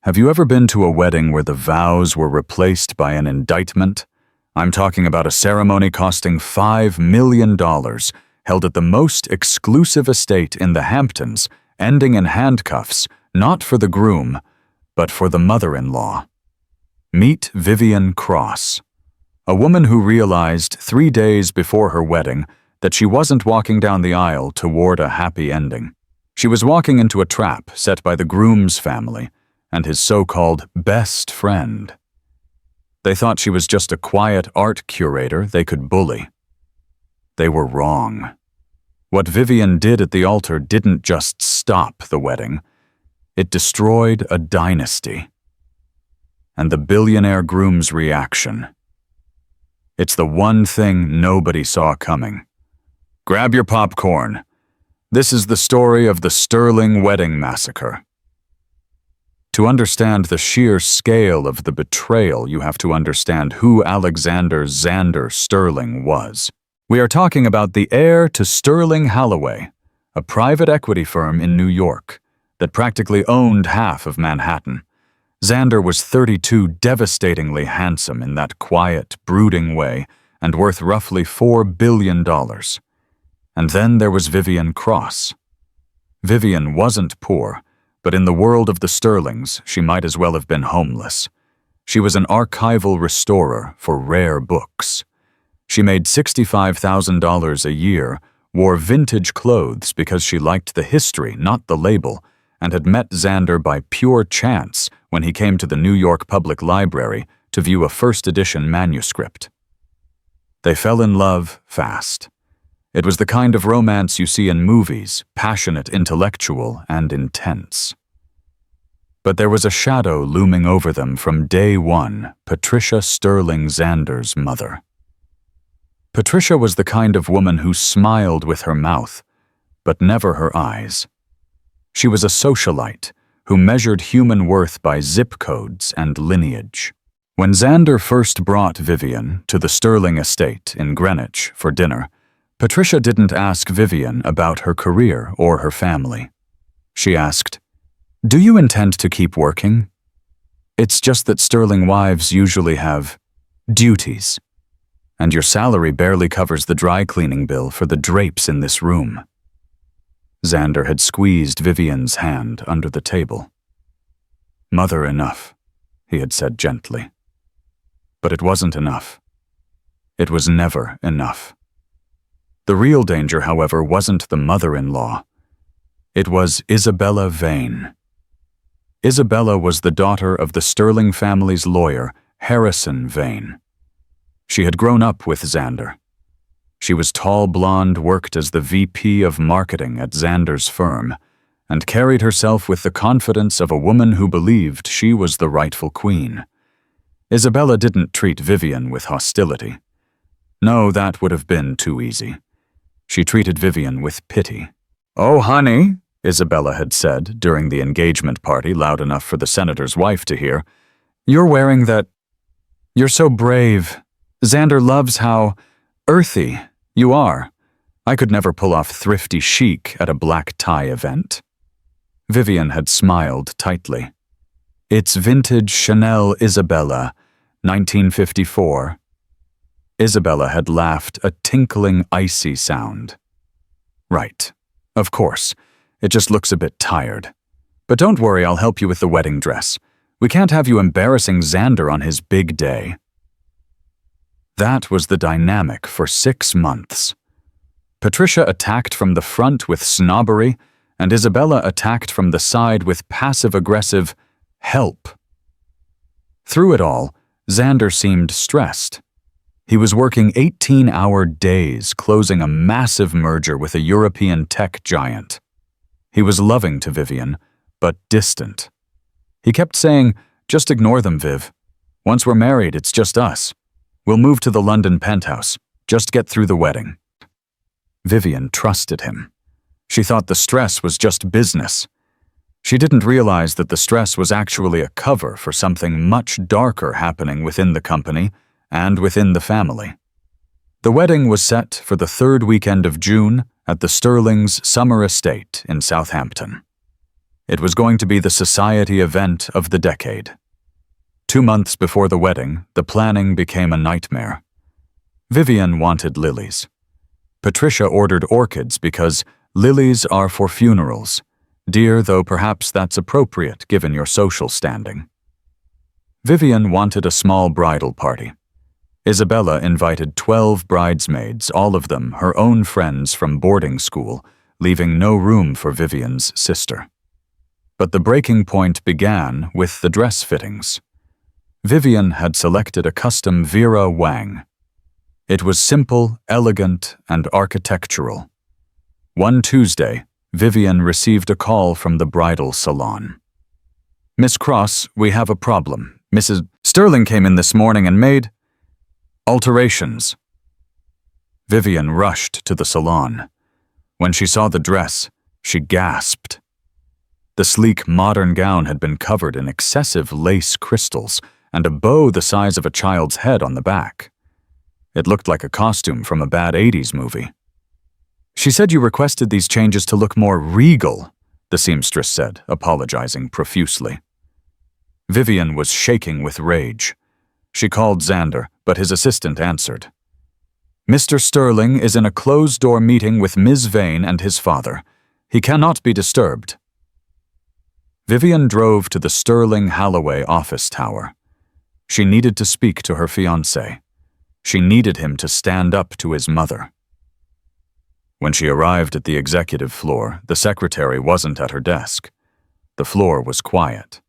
Have you ever been to a wedding where the vows were replaced by an indictment? I'm talking about a ceremony costing $5 million, held at the most exclusive estate in the Hamptons, ending in handcuffs, not for the groom, but for the mother-in-law. Meet Vivian Cross, a woman who realized 3 days before her wedding that she wasn't walking down the aisle toward a happy ending. She was walking into a trap set by the groom's family and his so-called best friend. They thought she was just a quiet art curator they could bully. They were wrong. What Vivian did at the altar didn't just stop the wedding. It destroyed a dynasty. And the billionaire groom's reaction. It's the one thing nobody saw coming. Grab your popcorn. This is the story of the Sterling Wedding Massacre. To understand the sheer scale of the betrayal, you have to understand who Alexander Xander Sterling was. We are talking about the heir to Sterling Holloway, a private equity firm in New York that practically owned half of Manhattan. Xander was 32, devastatingly handsome in that quiet, brooding way, and worth roughly $4 billion. And then there was Vivian Cross. Vivian wasn't poor, but in the world of the Sterlings, she might as well have been homeless. She was an archival restorer for rare books. She made $65,000 a year, wore vintage clothes because she liked the history, not the label, and had met Xander by pure chance when he came to the New York Public Library to view a first-edition manuscript. They fell in love fast. It was the kind of romance you see in movies, passionate, intellectual, and intense. But there was a shadow looming over them from day one, Patricia Sterling Xander's mother. Patricia was the kind of woman who smiled with her mouth, but never her eyes. She was a socialite who measured human worth by zip codes and lineage. When Xander first brought Vivian to the Sterling estate in Greenwich for dinner, Patricia didn't ask Vivian about her career or her family. She asked, "Do you intend to keep working? It's just that Sterling wives usually have duties, and your salary barely covers the dry cleaning bill for the drapes in this room." Xander had squeezed Vivian's hand under the table. "Mother enough," he had said gently. But it wasn't enough. It was never enough. The real danger, however, wasn't the mother-in-law. It was Isabella Vane. Isabella was the daughter of the Sterling family's lawyer, Harrison Vane. She had grown up with Xander. She was tall blonde, worked as the VP of marketing at Xander's firm, and carried herself with the confidence of a woman who believed she was the rightful queen. Isabella didn't treat Vivian with hostility. No, that would have been too easy. She treated Vivian with pity. "Oh, honey," Isabella had said during the engagement party loud enough for the senator's wife to hear, "you're wearing that. You're so brave. Xander loves how earthy you are. I could never pull off thrifty chic at a black tie event." Vivian had smiled tightly. "It's vintage Chanel, Isabella, 1954. Isabella had laughed a tinkling, icy sound. "Right. Of course. It just looks a bit tired. But don't worry, I'll help you with the wedding dress. We can't have you embarrassing Xander on his big day." That was the dynamic for 6 months. Patricia attacked from the front with snobbery, and Isabella attacked from the side with passive-aggressive help. Through it all, Xander seemed stressed. He was working 18-hour days closing a massive merger with a European tech giant. He was loving to Vivian, but distant. He kept saying, "Just ignore them, Viv. Once we're married, it's just us. We'll move to the London penthouse. Just get through the wedding." Vivian trusted him. She thought the stress was just business. She didn't realize that the stress was actually a cover for something much darker happening within the company and within the family. The wedding was set for the 3rd weekend of June at the Sterling's summer estate in Southampton. It was going to be the society event of the decade. 2 months before the wedding, the planning became a nightmare. Vivian wanted lilies. Patricia ordered orchids because lilies are for funerals, dear though perhaps that's appropriate given your social standing. Vivian wanted a small bridal party. Isabella invited 12 bridesmaids, all of them her own friends from boarding school, leaving no room for Vivian's sister. But the breaking point began with the dress fittings. Vivian had selected a custom Vera Wang. It was simple, elegant, and architectural. One Tuesday, Vivian received a call from the bridal salon. "Miss Cross, we have a problem. Mrs. Sterling came in this morning and made alterations." Vivian rushed to the salon. When she saw the dress, she gasped. The sleek, modern gown had been covered in excessive lace crystals and a bow the size of a child's head on the back. It looked like a costume from a bad 80s movie. "She said you requested these changes to look more regal," the seamstress said, apologizing profusely. Vivian was shaking with rage. She called Xander, but his assistant answered. "Mr. Sterling is in a closed-door meeting with Ms. Vane and his father. He cannot be disturbed." Vivian drove to the Sterling Halloway office tower. She needed to speak to her fiancé. She needed him to stand up to his mother. When she arrived at the executive floor, the secretary wasn't at her desk. The floor was quiet.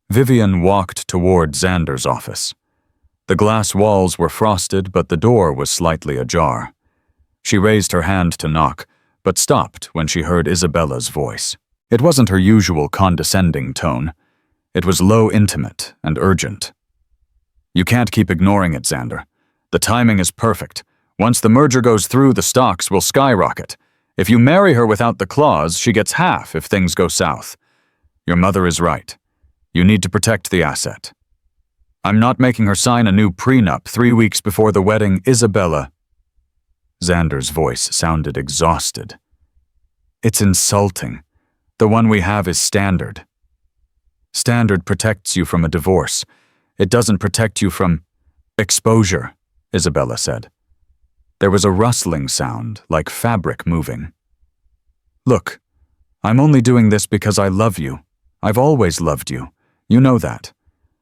Vivian walked toward Xander's office. The glass walls were frosted, but the door was slightly ajar. She raised her hand to knock, but stopped when she heard Isabella's voice. It wasn't her usual condescending tone. It was low, intimate, and urgent. "You can't keep ignoring it, Xander. The timing is perfect. Once the merger goes through, the stocks will skyrocket. If you marry her without the clause, she gets half if things go south. Your mother is right. You need to protect the asset. I'm not making her sign a new prenup 3 weeks before the wedding, Isabella." Xander's voice sounded exhausted. "It's insulting. The one we have is standard. Standard protects you from a divorce. It doesn't protect you from exposure," Isabella said. There was a rustling sound, like fabric moving. "Look, I'm only doing this because I love you. I've always loved you. You know that.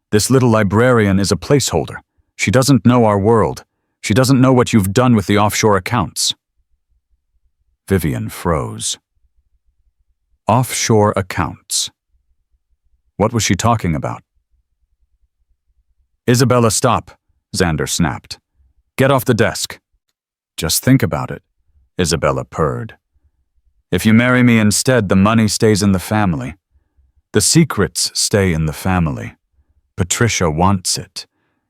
This little librarian is a placeholder. She doesn't know our world. She doesn't know what you've done with the offshore accounts." Vivian froze. Offshore accounts. What was she talking about? "Isabella, stop," Xander snapped. "Get off the desk." "Just think about it," Isabella purred. "If you marry me instead, the money stays in the family. The secrets stay in the family. Patricia wants it.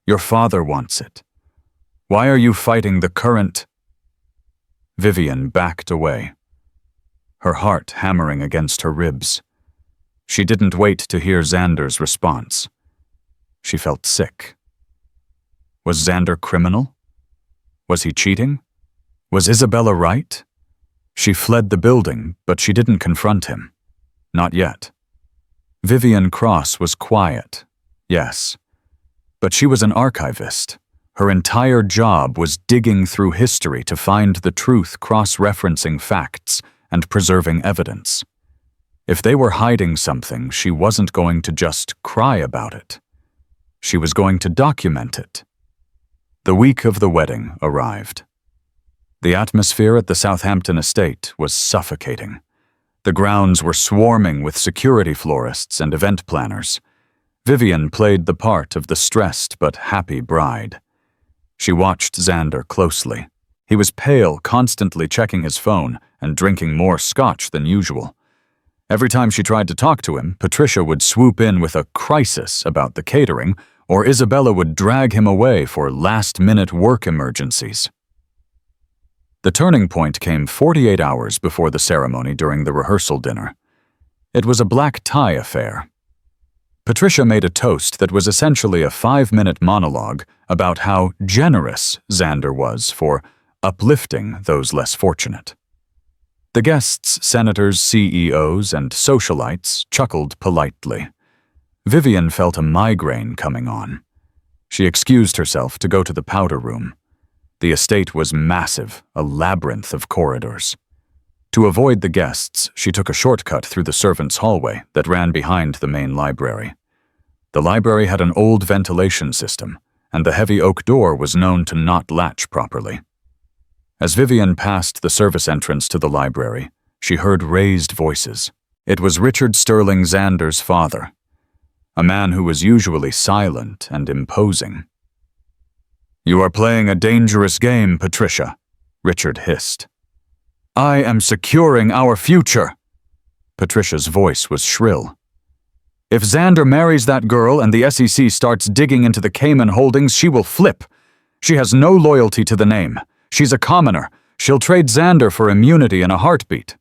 Your father wants it. Why are you fighting the current?" Vivian backed away, her heart hammering against her ribs. She didn't wait to hear Xander's response. She felt sick. Was Xander criminal? Was he cheating? Was Isabella right? She fled the building, but she didn't confront him. Not yet. Vivian Cross was quiet, yes. But she was an archivist. Her entire job was digging through history to find the truth, cross-referencing facts, and preserving evidence. If they were hiding something, she wasn't going to just cry about it. She was going to document it. The week of the wedding arrived. The atmosphere at the Southampton estate was suffocating. The grounds were swarming with security florists and event planners. Vivian played the part of the stressed but happy bride. She watched Xander closely. He was pale, constantly checking his phone and drinking more scotch than usual. Every time she tried to talk to him, Patricia would swoop in with a crisis about the catering, or Isabella would drag him away for last-minute work emergencies. The turning point came 48 hours before the ceremony during the rehearsal dinner. It was a black tie affair. Patricia made a toast that was essentially a 5-minute monologue about how generous Xander was for uplifting those less fortunate. The guests, senators, CEOs, and socialites chuckled politely. Vivian felt a migraine coming on. She excused herself to go to the powder room. The estate was massive, a labyrinth of corridors. To avoid the guests, she took a shortcut through the servants' hallway that ran behind the main library. The library had an old ventilation system, and the heavy oak door was known to not latch properly. As Vivian passed the service entrance to the library, she heard raised voices. It was Richard Sterling Xander's father, a man who was usually silent and imposing. "You are playing a dangerous game, Patricia," Richard hissed. "I am securing our future." Patricia's voice was shrill. "If Xander marries that girl and the SEC starts digging into the Cayman holdings, she will flip. She has no loyalty to the name. She's a commoner. She'll trade Xander for immunity in a heartbeat."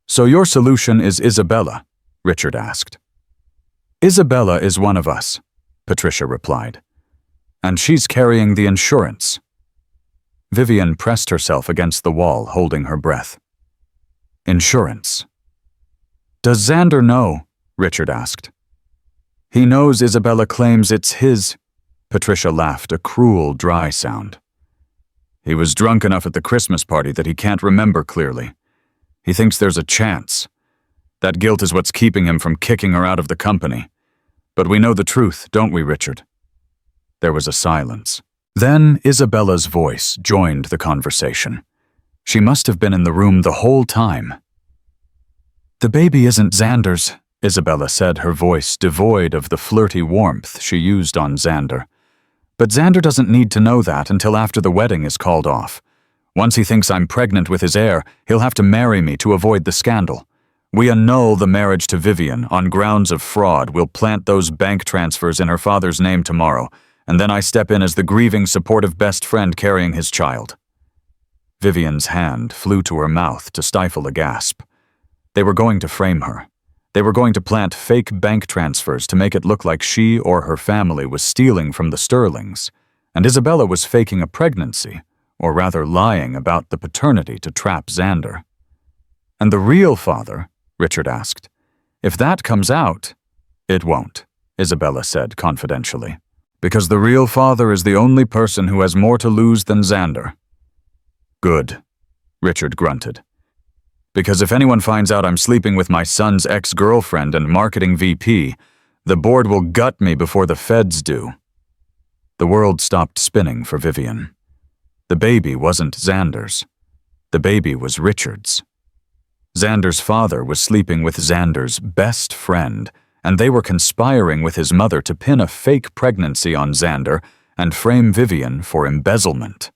"So your solution is Isabella?" Richard asked. "Isabella is one of us," Patricia replied. "And she's carrying the insurance." Vivian pressed herself against the wall, holding her breath. "Insurance." "Does Xander know?" Richard asked. "He knows Isabella claims it's his." Patricia laughed, a cruel, dry sound. "He was drunk enough at the Christmas party that he can't remember clearly. He thinks there's a chance. That guilt is what's keeping him from kicking her out of the company. But we know the truth, don't we, Richard?" There was a silence. Then Isabella's voice joined the conversation. She must have been in the room the whole time. "The baby isn't Xander's," Isabella said, her voice devoid of the flirty warmth she used on Xander. "But Xander doesn't need to know that until after the wedding is called off. Once he thinks I'm pregnant with his heir, he'll have to marry me to avoid the scandal. We annul the marriage to Vivian on grounds of fraud. We'll plant those bank transfers in her father's name tomorrow, and then I step in as the grieving, supportive best friend carrying his child." Vivian's hand flew to her mouth to stifle a gasp. They were going to frame her. They were going to plant fake bank transfers to make it look like she or her family was stealing from the Sterlings, and Isabella was faking a pregnancy, or rather lying about the paternity to trap Xander. "And the real father?" Richard asked. "If that comes out—" "It won't," Isabella said confidentially, "because the real father is the only person who has more to lose than Xander." "Good," Richard grunted. "Because if anyone finds out I'm sleeping with my son's ex-girlfriend and marketing VP, the board will gut me before the feds do." The world stopped spinning for Vivian. The baby wasn't Xander's. The baby was Richard's. Xander's father was sleeping with Xander's best friend, and they were conspiring with his mother to pin a fake pregnancy on Xander and frame Vivian for embezzlement.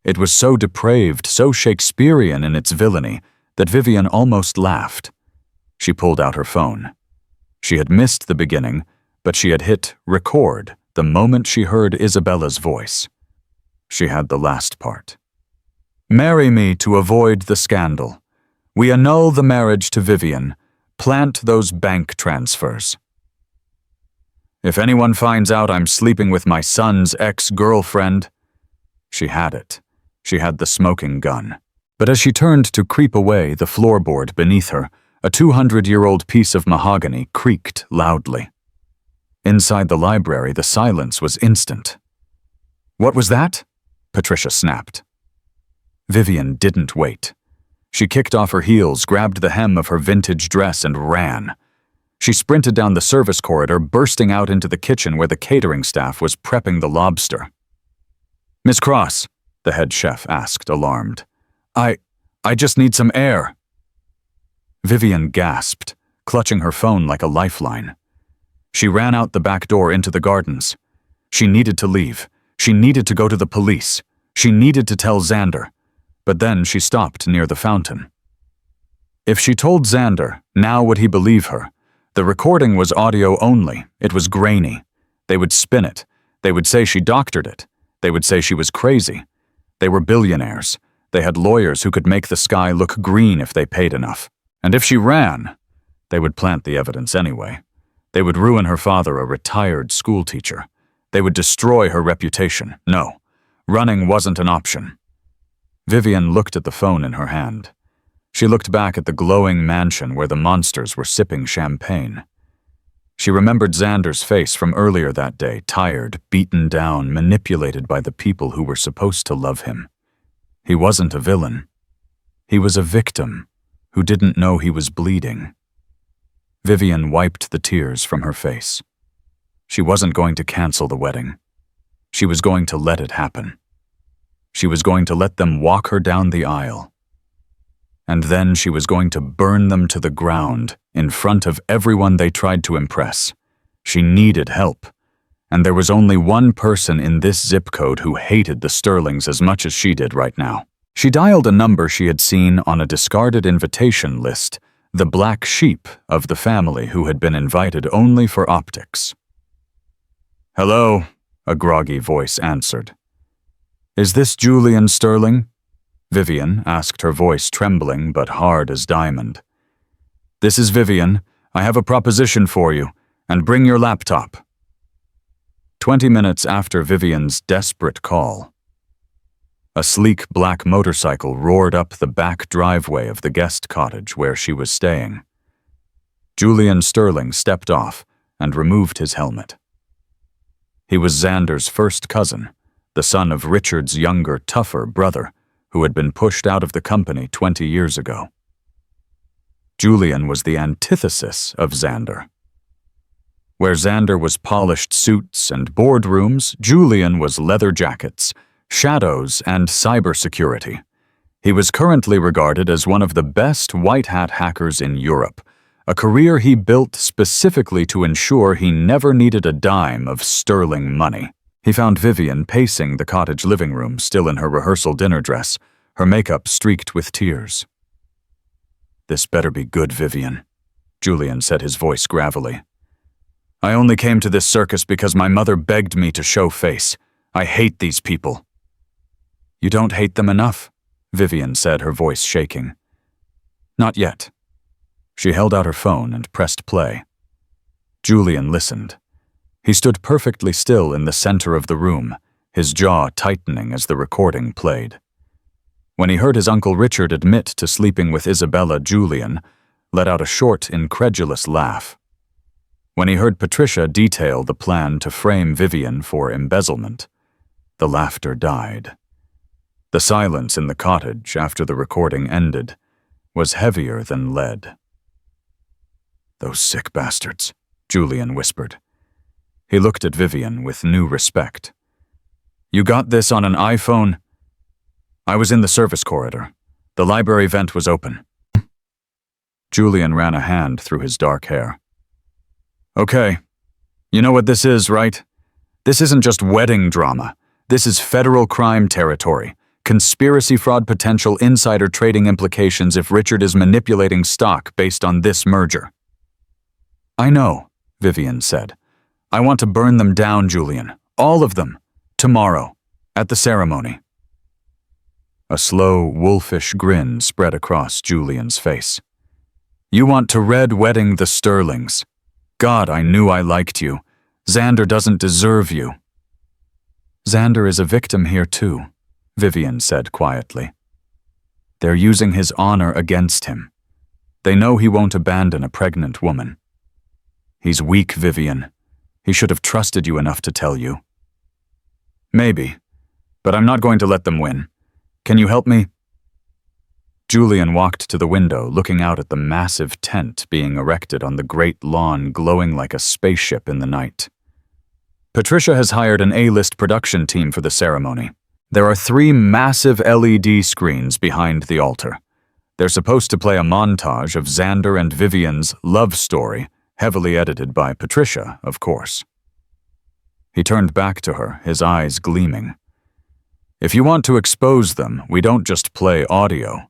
It was so depraved, so Shakespearean in its villainy, that Vivian almost laughed. She pulled out her phone. She had missed the beginning, but she had hit record the moment she heard Isabella's voice. She had the last part. "Marry me to avoid the scandal. We annul the marriage to Vivian. Plant those bank transfers. If anyone finds out I'm sleeping with my son's ex-girlfriend—" She had it. She had the smoking gun. But as she turned to creep away, the floorboard beneath her, a 200-year-old piece of mahogany, creaked loudly. Inside the library, the silence was instant. "What was that?" Patricia snapped. Vivian didn't wait. She kicked off her heels, grabbed the hem of her vintage dress, and ran. She sprinted down the service corridor, bursting out into the kitchen where the catering staff was prepping the lobster. "Miss Cross," the head chef asked, alarmed. I just need some air." Vivian gasped, clutching her phone like a lifeline. She ran out the back door into the gardens. She needed to leave. She needed to go to the police. She needed to tell Xander. But then she stopped near the fountain. If she told Xander, now would he believe her? The recording was audio only. It was grainy. They would spin it. They would say she doctored it. They would say she was crazy. They were billionaires. They had lawyers who could make the sky look green if they paid enough. And if she ran, they would plant the evidence anyway. They would ruin her father, a retired schoolteacher. They would destroy her reputation. No, running wasn't an option. Vivian looked at the phone in her hand. She looked back at the glowing mansion where the monsters were sipping champagne. She remembered Xander's face from earlier that day, tired, beaten down, manipulated by the people who were supposed to love him. He wasn't a villain. He was a victim who didn't know he was bleeding. Vivian wiped the tears from her face. She wasn't going to cancel the wedding. She was going to let it happen. She was going to let them walk her down the aisle. And then she was going to burn them to the ground in front of everyone they tried to impress. She needed help, and there was only one person in this zip code who hated the Sterlings as much as she did right now. She dialed a number she had seen on a discarded invitation list, the black sheep of the family who had been invited only for optics. "Hello," a groggy voice answered. "Is this Julian Sterling?" Vivian asked, her voice trembling but hard as diamond. "This is Vivian. I have a proposition for you, and bring your laptop." 20 minutes after Vivian's desperate call, a sleek black motorcycle roared up the back driveway of the guest cottage where she was staying. Julian Sterling stepped off and removed his helmet. He was Xander's first cousin, the son of Richard's younger, tougher brother, who had been pushed out of the company 20 years ago. Julian was the antithesis of Xander. Where Xander was polished suits and boardrooms, Julian was leather jackets, shadows, and cybersecurity. He was currently regarded as one of the best white-hat hackers in Europe, a career he built specifically to ensure he never needed a dime of sterling money. He found Vivian pacing the cottage living room, still in her rehearsal dinner dress, her makeup streaked with tears. "This better be good, Vivian," Julian said, his voice gravelly. "I only came to this circus because my mother begged me to show face. I hate these people." "You don't hate them enough," Vivian said, her voice shaking. "Not yet." She held out her phone and pressed play. Julian listened. He stood perfectly still in the center of the room, his jaw tightening as the recording played. When he heard his Uncle Richard admit to sleeping with Isabella, Julian let out a short, incredulous laugh. When he heard Patricia detail the plan to frame Vivian for embezzlement, the laughter died. The silence in the cottage after the recording ended was heavier than lead. "Those sick bastards," Julian whispered. He looked at Vivian with new respect. "You got this on an iPhone?" "I was in the service corridor. The library vent was open." Julian ran a hand through his dark hair. "Okay. You know what this is, right? This isn't just wedding drama. This is federal crime territory. Conspiracy fraud potential, insider trading implications if Richard is manipulating stock based on this merger." "I know," Vivian said. "I want to burn them down, Julian. All of them. Tomorrow. At the ceremony." A slow, wolfish grin spread across Julian's face. "You want to red wedding the Sterlings. God, I knew I liked you. Xander doesn't deserve you." "Xander is a victim here too," Vivian said quietly. "They're using his honor against him. They know he won't abandon a pregnant woman." "He's weak, Vivian. He should have trusted you enough to tell you." "Maybe, but I'm not going to let them win. Can you help me?" Julian walked to the window, looking out at the massive tent being erected on the great lawn, glowing like a spaceship in the night. "Patricia has hired an A-list production team for the ceremony. There are 3 massive LED screens behind the altar. They're supposed to play a montage of Xander and Vivian's love story, heavily edited by Patricia, of course." He turned back to her, his eyes gleaming. "If you want to expose them, we don't just play audio.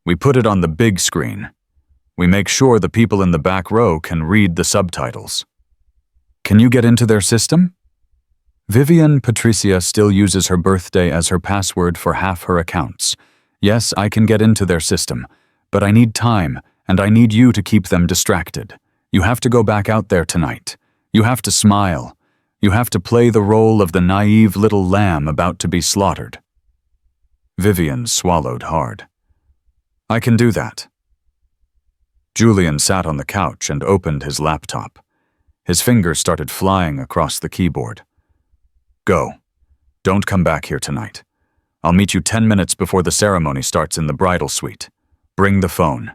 We put it on the big screen. We make sure the people in the back row can read the subtitles." "Can you get into their system?" Vivian Patricia still uses her birthday as her password for half her accounts. "Yes, I can get into their system, but I need time, and I need you to keep them distracted. You have to go back out there tonight. You have to smile. You have to play the role of the naive little lamb about to be slaughtered." Vivian swallowed hard. I can do that. Julian sat on the couch and opened his laptop. His fingers started flying across the keyboard. Go. Don't come back here tonight. I'll meet you 10 minutes before the ceremony starts in the bridal suite. Bring the phone.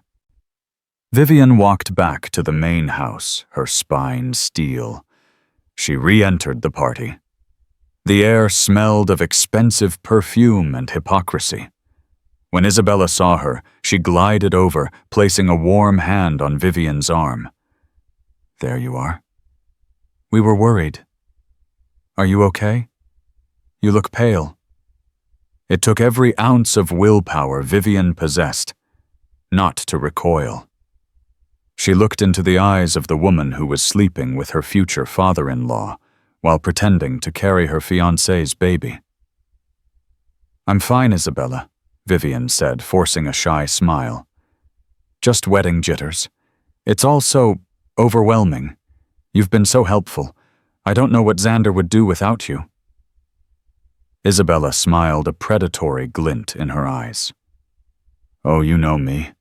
Vivian walked back to the main house, her spine steel. She re-entered the party. The air smelled of expensive perfume and hypocrisy. When Isabella saw her, she glided over, placing a warm hand on Vivian's arm. There you are. We were worried. Are you okay? You look pale. It took every ounce of willpower Vivian possessed, not to recoil. She looked into the eyes of the woman who was sleeping with her future father-in-law while pretending to carry her fiancé's baby. I'm fine, Isabella, Vivian said, forcing a shy smile. Just wedding jitters. It's all so overwhelming. You've been so helpful. I don't know what Xander would do without you. Isabella smiled, a predatory glint in her eyes. Oh, you know me.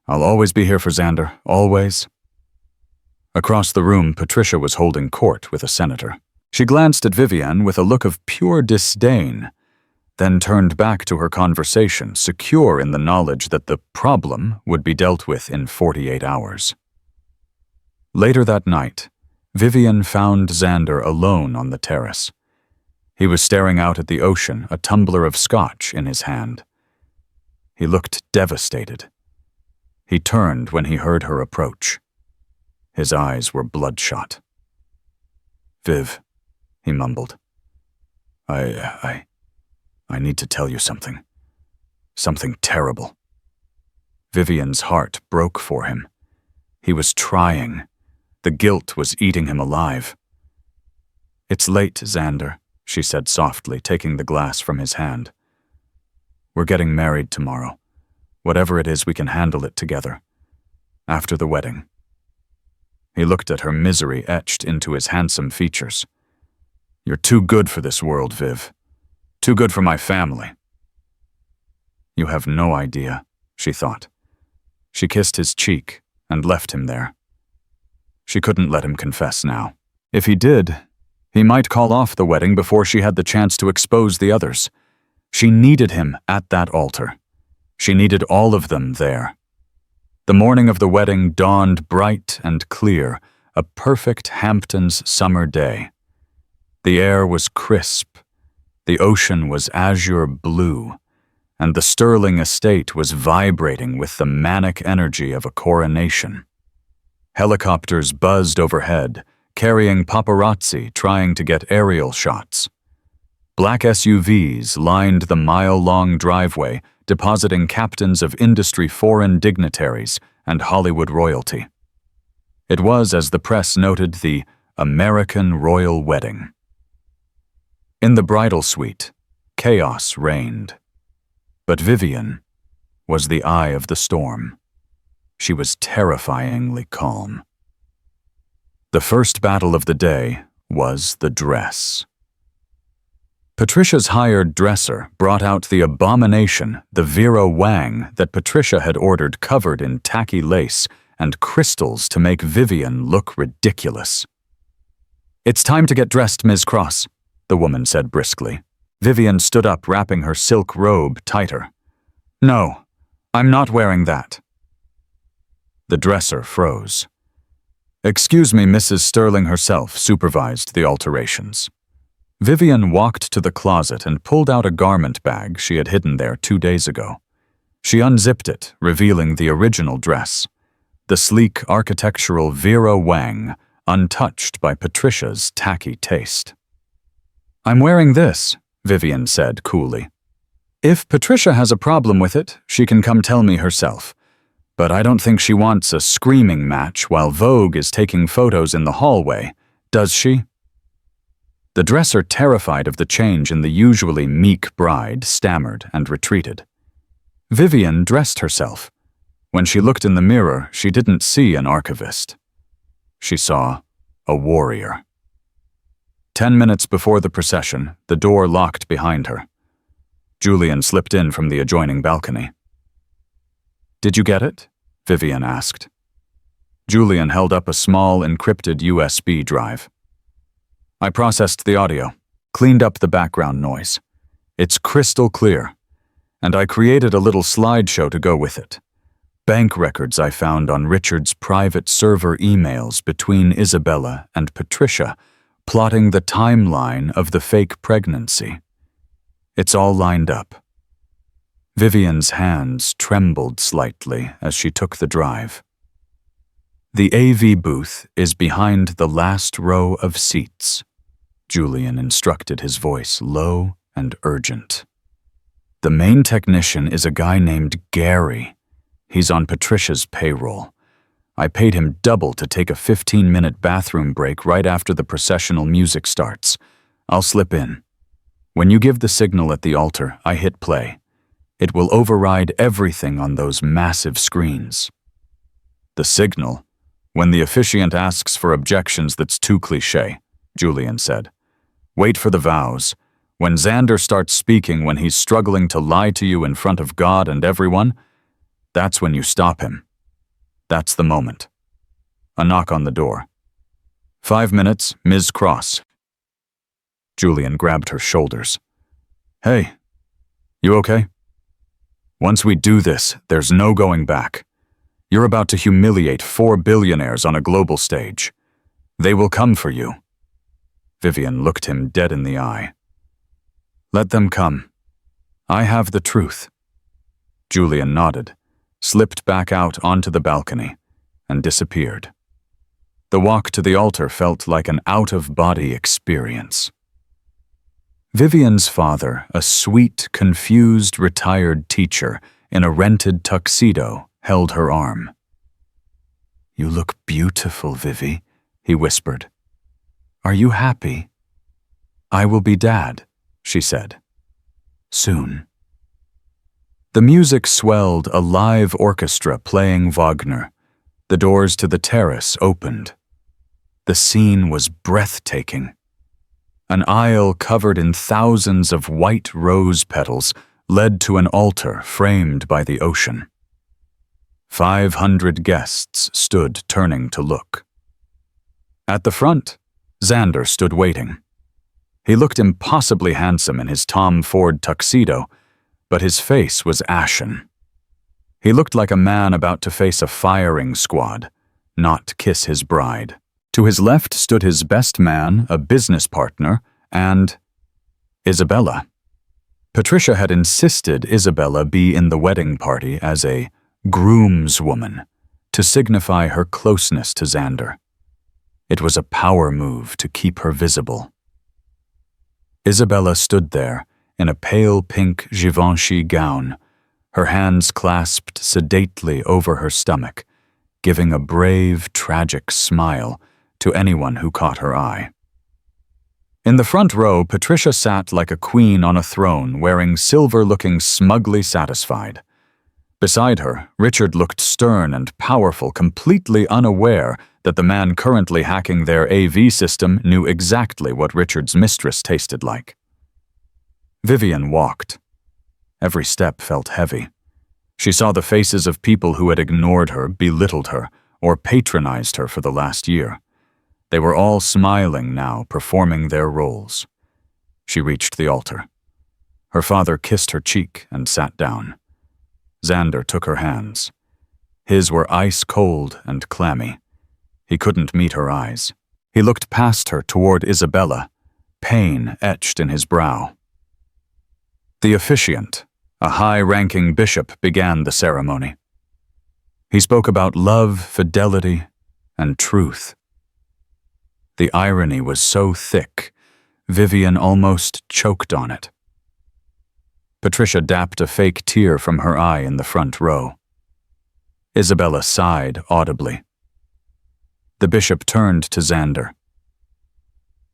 I'll always be here for Xander, always. Across the room, Patricia was holding court with a senator. She glanced at Vivian with a look of pure disdain, then turned back to her conversation, secure in the knowledge that the problem would be dealt with in 48 hours. Later that night, Vivian found Xander alone on the terrace. He was staring out at the ocean, a tumbler of scotch in his hand. He looked devastated. He turned when he heard her approach. His eyes were bloodshot. Viv, he mumbled. I need to tell you something. Something terrible. Vivian's heart broke for him. He was trying. The guilt was eating him alive. It's late, Xander, she said softly, taking the glass from his hand. We're getting married tomorrow. Whatever it is, we can handle it together. After the wedding. He looked at her, misery etched into his handsome features. You're too good for this world, Viv. Too good for my family. You have no idea, she thought. She kissed his cheek and left him there. She couldn't let him confess now. If he did, he might call off the wedding before she had the chance to expose the others. She needed him at that altar. She needed all of them there. The morning of the wedding dawned bright and clear, a perfect Hamptons summer day. The air was crisp, the ocean was azure blue, and the Sterling estate was vibrating with the manic energy of a coronation. Helicopters buzzed overhead, carrying paparazzi trying to get aerial shots. Black SUVs lined the mile-long driveway, depositing captains of industry, foreign dignitaries, and Hollywood royalty. It was, as the press noted, the American royal wedding. In the bridal suite, chaos reigned. But Vivian was the eye of the storm. She was terrifyingly calm. The first battle of the day was the dress. Patricia's hired dresser brought out the abomination, the Vera Wang, that Patricia had ordered, covered in tacky lace and crystals to make Vivian look ridiculous. It's time to get dressed, Ms. Cross, the woman said briskly. Vivian stood up, wrapping her silk robe tighter. No, I'm not wearing that. The dresser froze. Excuse me, Mrs. Sterling herself supervised the alterations. Vivian walked to the closet and pulled out a garment bag she had hidden there 2 days ago. She unzipped it, revealing the original dress, the sleek architectural Vera Wang, untouched by Patricia's tacky taste. I'm wearing this, Vivian said coolly. If Patricia has a problem with it, she can come tell me herself. But I don't think she wants a screaming match while Vogue is taking photos in the hallway, does she? The dresser, terrified of the change in the usually meek bride, stammered and retreated. Vivian dressed herself. When she looked in the mirror, she didn't see an archivist. She saw a warrior. 10 minutes before the procession, the door locked behind her. Julian slipped in from the adjoining balcony. Did you get it? Vivian asked. Julian held up a small encrypted USB drive. I processed the audio, cleaned up the background noise. It's crystal clear, and I created a little slideshow to go with it. Bank records I found on Richard's private server emails between Isabella and Patricia, plotting the timeline of the fake pregnancy. It's all lined up. Vivian's hands trembled slightly as she took the drive. The AV booth is behind the last row of seats, Julian instructed, his voice low and urgent. The main technician is a guy named Gary. He's on Patricia's payroll. I paid him double to take a 15-minute bathroom break right after the processional music starts. I'll slip in. When you give the signal at the altar, I hit play. It will override everything on those massive screens. The signal? When the officiant asks for objections, that's too cliché, Julian said. Wait for the vows. When Xander starts speaking when he's struggling to lie to you in front of God and everyone, that's when you stop him. That's the moment. A knock on the door. 5 minutes, Ms. Cross. Julian grabbed her shoulders. Hey, you okay? Once we do this, there's no going back. You're about to humiliate 4 billionaires on a global stage. They will come for you. Vivian looked him dead in the eye. Let them come. I have the truth. Julian nodded, slipped back out onto the balcony, and disappeared. The walk to the altar felt like an out-of-body experience. Vivian's father, a sweet, confused, retired teacher in a rented tuxedo, held her arm. You look beautiful, Vivi, he whispered. Are you happy? I will be Dad, she said. Soon. The music swelled, a live orchestra playing Wagner. The doors to the terrace opened. The scene was breathtaking. An aisle covered in thousands of white rose petals led to an altar framed by the ocean. 500 guests stood turning to look. At the front, Xander stood waiting. He looked impossibly handsome in his Tom Ford tuxedo, but his face was ashen. He looked like a man about to face a firing squad, not kiss his bride. To his left stood his best man, a business partner, and Isabella. Patricia had insisted Isabella be in the wedding party as a groomswoman to signify her closeness to Xander. It was a power move to keep her visible. Isabella stood there in a pale pink Givenchy gown, her hands clasped sedately over her stomach, giving a brave, tragic smile to anyone who caught her eye. In the front row, Patricia sat like a queen on a throne, wearing silver, looking smugly satisfied. Beside her, Richard looked stern and powerful, completely unaware that the man currently hacking their AV system knew exactly what Richard's mistress tasted like. Vivian walked. Every step felt heavy. She saw the faces of people who had ignored her, belittled her, or patronized her for the last year. They were all smiling now, performing their roles. She reached the altar. Her father kissed her cheek and sat down. Xander took her hands. His were ice-cold and clammy. He couldn't meet her eyes. He looked past her toward Isabella, pain etched in his brow. The officiant, a high-ranking bishop, began the ceremony. He spoke about love, fidelity, and truth. The irony was so thick, Vivian almost choked on it. Patricia dapped a fake tear from her eye in the front row. Isabella sighed audibly. The bishop turned to Xander.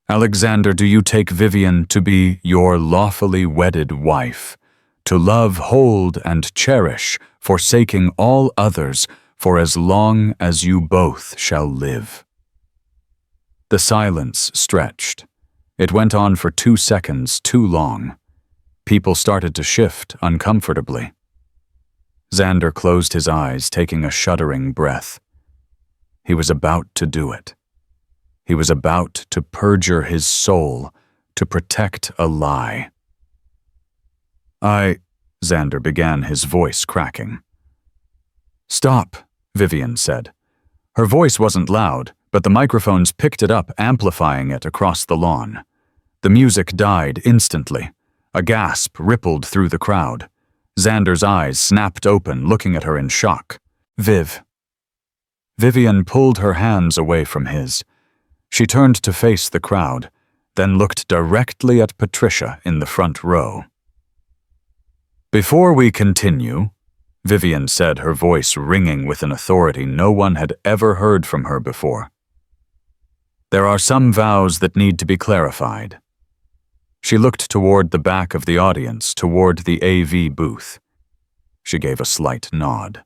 Alexander, do you take Vivian to be your lawfully wedded wife, to love, hold, and cherish, forsaking all others, for as long as you both shall live? The silence stretched. It went on for 2 seconds too long. People started to shift uncomfortably. Xander closed his eyes, taking a shuddering breath. He was about to do it. He was about to perjure his soul to protect a lie. Xander began, his voice cracking. "Stop," Vivian said. Her voice wasn't loud, but the microphones picked it up, amplifying it across the lawn. The music died instantly. A gasp rippled through the crowd. Xander's eyes snapped open, looking at her in shock. Vivian pulled her hands away from his. She turned to face the crowd, then looked directly at Patricia in the front row. "Before we continue," Vivian said, her voice ringing with an authority no one had ever heard from her before, "there are some vows that need to be clarified." She looked toward the back of the audience, toward the AV booth. She gave a slight nod.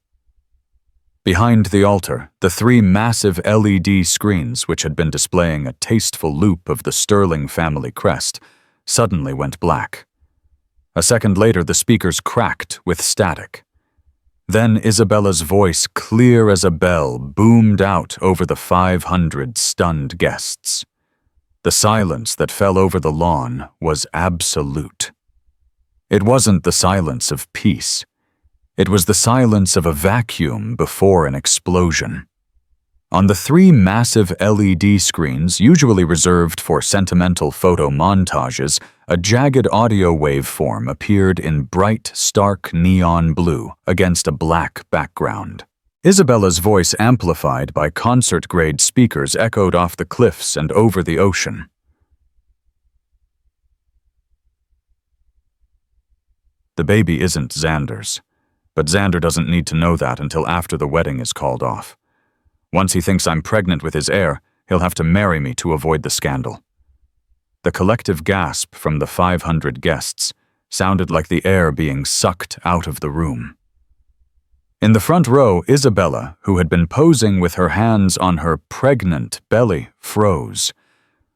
Behind the altar, the 3 massive LED screens, which had been displaying a tasteful loop of the Sterling family crest, suddenly went black. A second later, the speakers cracked with static. Then Isabella's voice, clear as a bell, boomed out over the 500 stunned guests. The silence that fell over the lawn was absolute. It wasn't the silence of peace. It was the silence of a vacuum before an explosion. On the 3 massive LED screens, usually reserved for sentimental photo montages, a jagged audio waveform appeared in bright, stark neon blue against a black background. Isabella's voice, amplified by concert-grade speakers, echoed off the cliffs and over the ocean. "The baby isn't Xander's, but Xander doesn't need to know that until after the wedding is called off. Once he thinks I'm pregnant with his heir, he'll have to marry me to avoid the scandal." The collective gasp from the 500 guests sounded like the air being sucked out of the room. In the front row, Isabella, who had been posing with her hands on her pregnant belly, froze.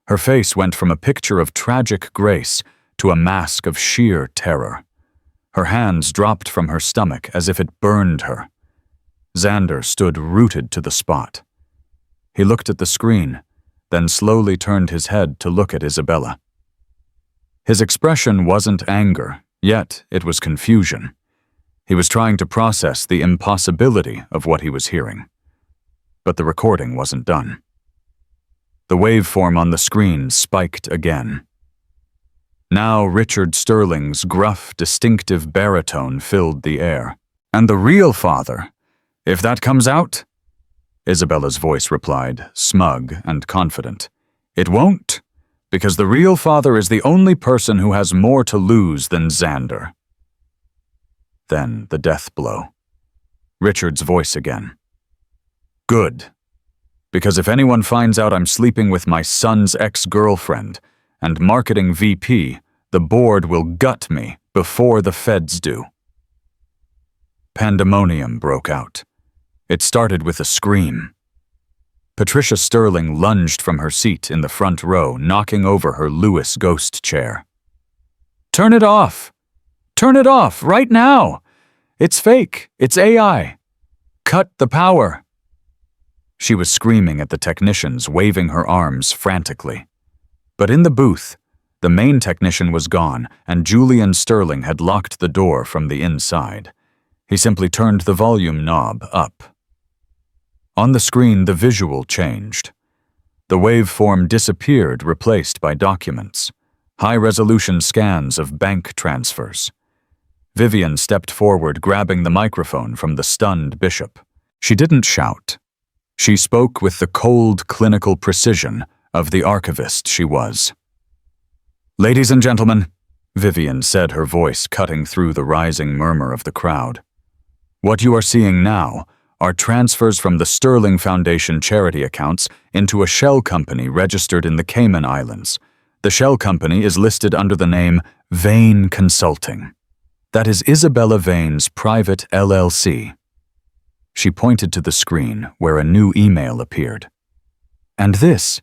Her face went from a picture of tragic grace to a mask of sheer terror. Her hands dropped from her stomach as if it burned her. Xander stood rooted to the spot. He looked at the screen, then slowly turned his head to look at Isabella. His expression wasn't anger, yet it was confusion. He was trying to process the impossibility of what he was hearing. But the recording wasn't done. The waveform on the screen spiked again. Now Richard Sterling's gruff, distinctive baritone filled the air. "And the real father, if that comes out?" Isabella's voice replied, smug and confident. "It won't, because the real father is the only person who has more to lose than Xander." Then the death blow. Richard's voice again. "Good. Because if anyone finds out I'm sleeping with my son's ex-girlfriend and marketing VP, the board will gut me before the feds do." Pandemonium broke out. It started with a scream. Patricia Sterling lunged from her seat in the front row, knocking over her Lewis ghost chair. "Turn it off! Turn it off, right now! It's fake, it's AI! Cut the power!" She was screaming at the technicians, waving her arms frantically. But in the booth, the main technician was gone, and Julian Sterling had locked the door from the inside. He simply turned the volume knob up. On the screen, the visual changed. The waveform disappeared, replaced by documents, high-resolution scans of bank transfers. Vivian stepped forward, grabbing the microphone from the stunned bishop. She didn't shout. She spoke with the cold, clinical precision of the archivist she was. "Ladies and gentlemen," Vivian said, her voice cutting through the rising murmur of the crowd. "What you are seeing now are transfers from the Sterling Foundation charity accounts into a shell company registered in the Cayman Islands. The shell company is listed under the name Vane Consulting. That is Isabella Vane's private LLC." She pointed to the screen where a new email appeared. "And this,"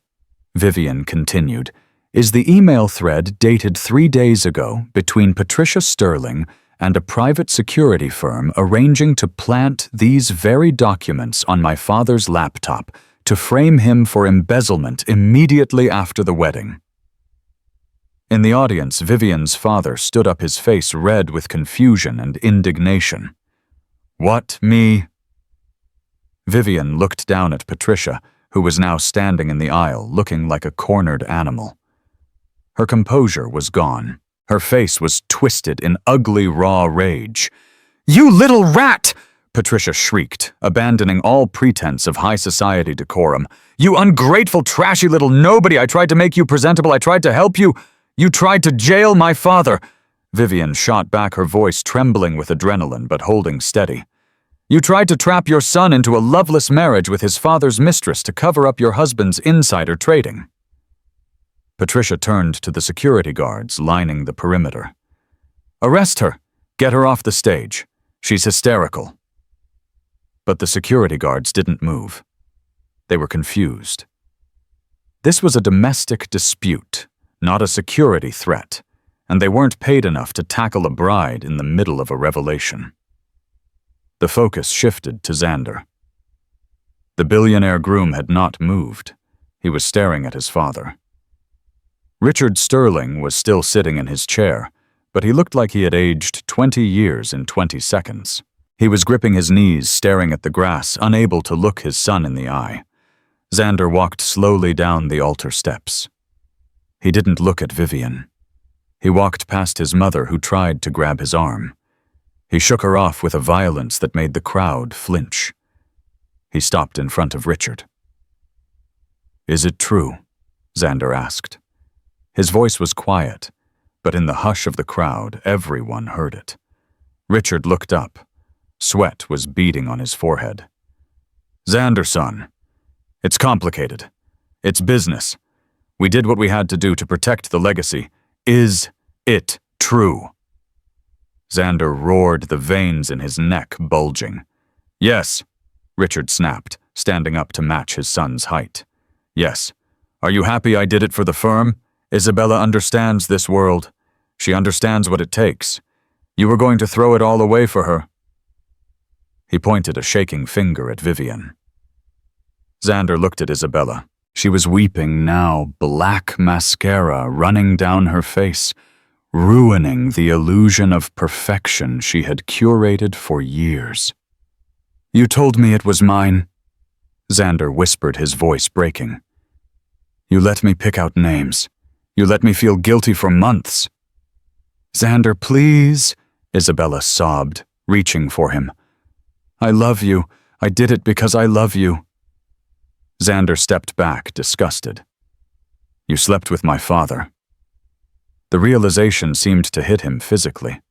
Vivian continued, "is the email thread dated 3 days ago between Patricia Sterling and a private security firm arranging to plant these very documents on my father's laptop to frame him for embezzlement immediately after the wedding. In the audience, Vivian's father stood up, his face red with confusion and indignation. "What, me?" Vivian looked down at Patricia, who was now standing in the aisle, looking like a cornered animal. Her composure was gone. Her face was twisted in ugly, raw rage. "You little rat!" Patricia shrieked, abandoning all pretense of high society decorum. "You ungrateful, trashy little nobody! I tried to make you presentable. I tried to help you. You tried to jail my father." Vivian shot back, her voice trembling with adrenaline but holding steady. "You tried to trap your son into a loveless marriage with his father's mistress to cover up your husband's insider trading." Patricia turned to the security guards lining the perimeter. "Arrest her. Get her off the stage. She's hysterical." But the security guards didn't move. They were confused. This was a domestic dispute, not a security threat, and they weren't paid enough to tackle a bride in the middle of a revelation. The focus shifted to Xander. The billionaire groom had not moved. He was staring at his father. Richard Sterling was still sitting in his chair, but he looked like he had aged 20 years in 20 seconds. He was gripping his knees, staring at the grass, unable to look his son in the eye. Xander walked slowly down the altar steps. He didn't look at Vivian. He walked past his mother, who tried to grab his arm. He shook her off with a violence that made the crowd flinch. He stopped in front of Richard. "Is it true?" Xander asked. His voice was quiet, but in the hush of the crowd, everyone heard it. Richard looked up. Sweat was beading on his forehead. "Xander, son, it's complicated. It's business. We did what we had to do to protect the legacy. Is it true?" Xander roared, the veins in his neck bulging. "Yes," Richard snapped, standing up to match his son's height. "Yes. Are you happy I did it for the firm? Isabella understands this world. She understands what it takes. You were going to throw it all away for her." He pointed a shaking finger at Vivian. Xander looked at Isabella. She was weeping now, black mascara running down her face, ruining the illusion of perfection she had curated for years. "You told me it was mine," Xander whispered, his voice breaking. "You let me pick out names. You let me feel guilty for months." "Xander, please," Isabella sobbed, reaching for him. "I love you. I did it because I love you." Xander stepped back, disgusted. "You slept with my father." The realization seemed to hit him physically.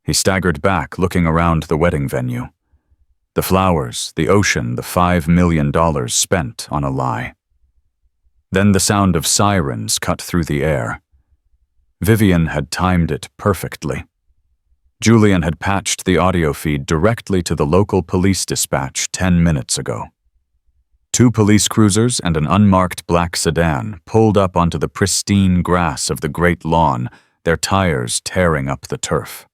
He staggered back, looking around the wedding venue. The flowers, the ocean, the $5 million spent on a lie. Then the sound of sirens cut through the air. Vivian had timed it perfectly. Julian had patched the audio feed directly to the local police dispatch 10 minutes ago. 2 police cruisers and an unmarked black sedan pulled up onto the pristine grass of the great lawn, their tires tearing up the turf.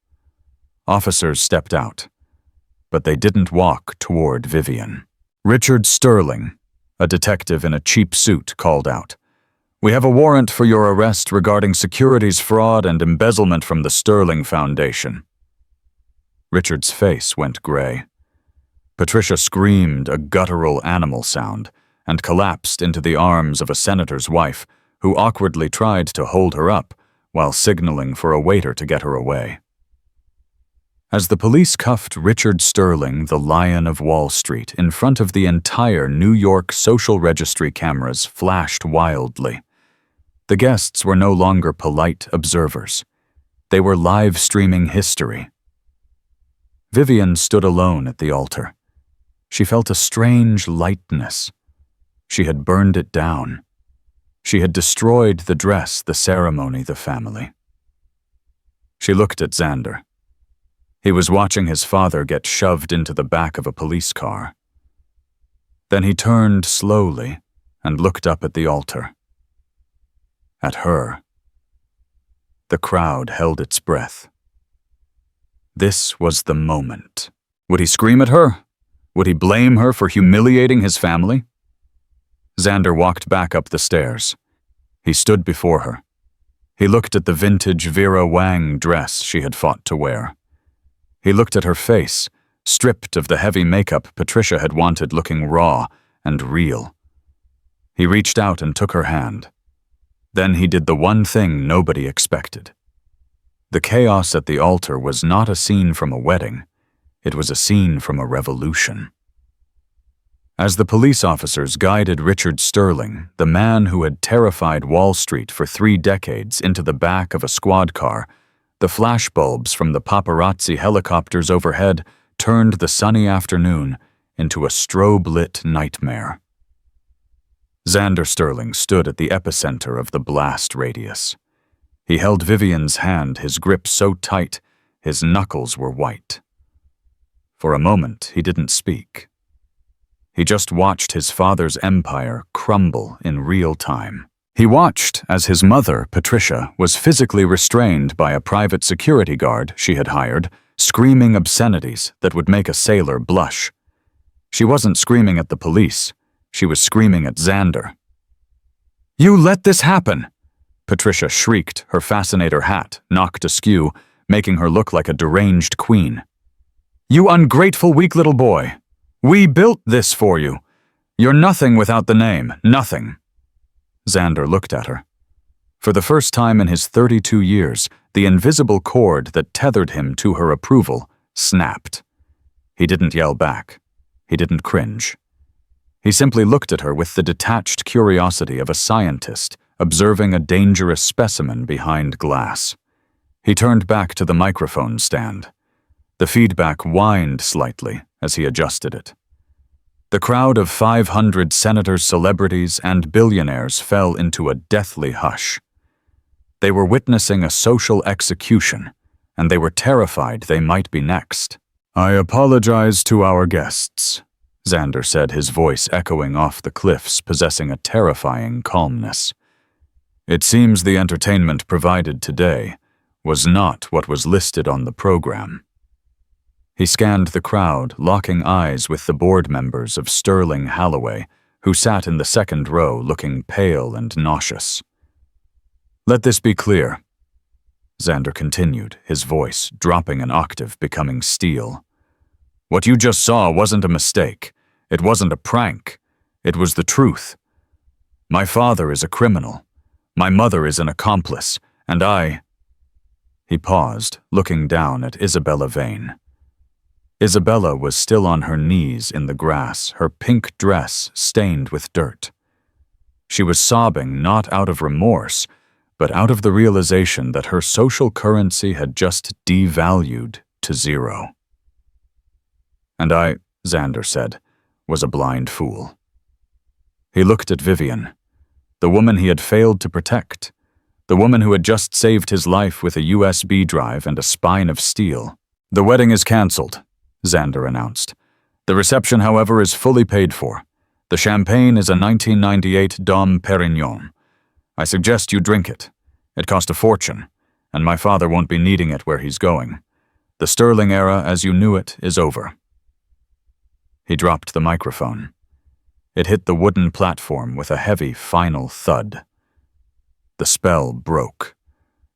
Officers stepped out, but they didn't walk toward Vivian. Richard Sterling, a detective in a cheap suit, called out, "We have a warrant for your arrest regarding securities fraud and embezzlement from the Sterling Foundation." Richard's face went gray. Patricia screamed a guttural animal sound and collapsed into the arms of a senator's wife, who awkwardly tried to hold her up while signaling for a waiter to get her away. As the police cuffed Richard Sterling, the Lion of Wall Street, in front of the entire New York social registry cameras flashed wildly. The guests were no longer polite observers. They were live-streaming history. Vivian stood alone at the altar. She felt a strange lightness. She had burned it down. She had destroyed the dress, the ceremony, the family. She looked at Xander. He was watching his father get shoved into the back of a police car. Then he turned slowly and looked up at the altar. At her. The crowd held its breath. This was the moment. Would he scream at her? Would he blame her for humiliating his family? Xander walked back up the stairs. He stood before her. He looked at the vintage Vera Wang dress she had fought to wear. He looked at her face, stripped of the heavy makeup Patricia had wanted, looking raw and real. He reached out and took her hand. Then he did the one thing nobody expected. The chaos at the altar was not a scene from a wedding. It was a scene from a revolution. As the police officers guided Richard Sterling, the man who had terrified Wall Street for 3 decades, into the back of a squad car, the flashbulbs from the paparazzi helicopters overhead turned the sunny afternoon into a strobe-lit nightmare. Xander Sterling stood at the epicenter of the blast radius. He held Vivian's hand, his grip so tight, his knuckles were white. For a moment, he didn't speak. He just watched his father's empire crumble in real time. He watched as his mother, Patricia, was physically restrained by a private security guard she had hired, screaming obscenities that would make a sailor blush. She wasn't screaming at the police. She was screaming at Xander. "You let this happen!" Patricia shrieked, her fascinator hat knocked askew, making her look like a deranged queen. "You ungrateful, weak little boy! We built this for you. You're nothing without the name, nothing." Xander looked at her. For the first time in his 32 years, the invisible cord that tethered him to her approval snapped. He didn't yell back. He didn't cringe. He simply looked at her with the detached curiosity of a scientist observing a dangerous specimen behind glass. He turned back to the microphone stand. The feedback whined slightly as he adjusted it. The crowd of 500 senators, celebrities, and billionaires fell into a deathly hush. They were witnessing a social execution, and they were terrified they might be next. "I apologize to our guests," Xander said, his voice echoing off the cliffs, possessing a terrifying calmness. "It seems the entertainment provided today was not what was listed on the program." He scanned the crowd, locking eyes with the board members of Sterling Holloway, who sat in the second row looking pale and nauseous. "Let this be clear," Xander continued, his voice dropping an octave, becoming steel. "What you just saw wasn't a mistake. It wasn't a prank. It was the truth. My father is a criminal. My mother is an accomplice, and I—" He paused, looking down at Isabella Vane. Isabella was still on her knees in the grass, her pink dress stained with dirt. She was sobbing not out of remorse, but out of the realization that her social currency had just devalued to 0. "And I," Xander said, "was a blind fool." He looked at Vivian, the woman he had failed to protect, the woman who had just saved his life with a USB drive and a spine of steel. "The wedding is cancelled," Xander announced. "The reception, however, is fully paid for. The champagne is a 1998 Dom Perignon. I suggest you drink it. It cost a fortune, and my father won't be needing it where he's going. The Sterling era, as you knew it, is over." He dropped the microphone. It hit the wooden platform with a heavy final thud. The spell broke.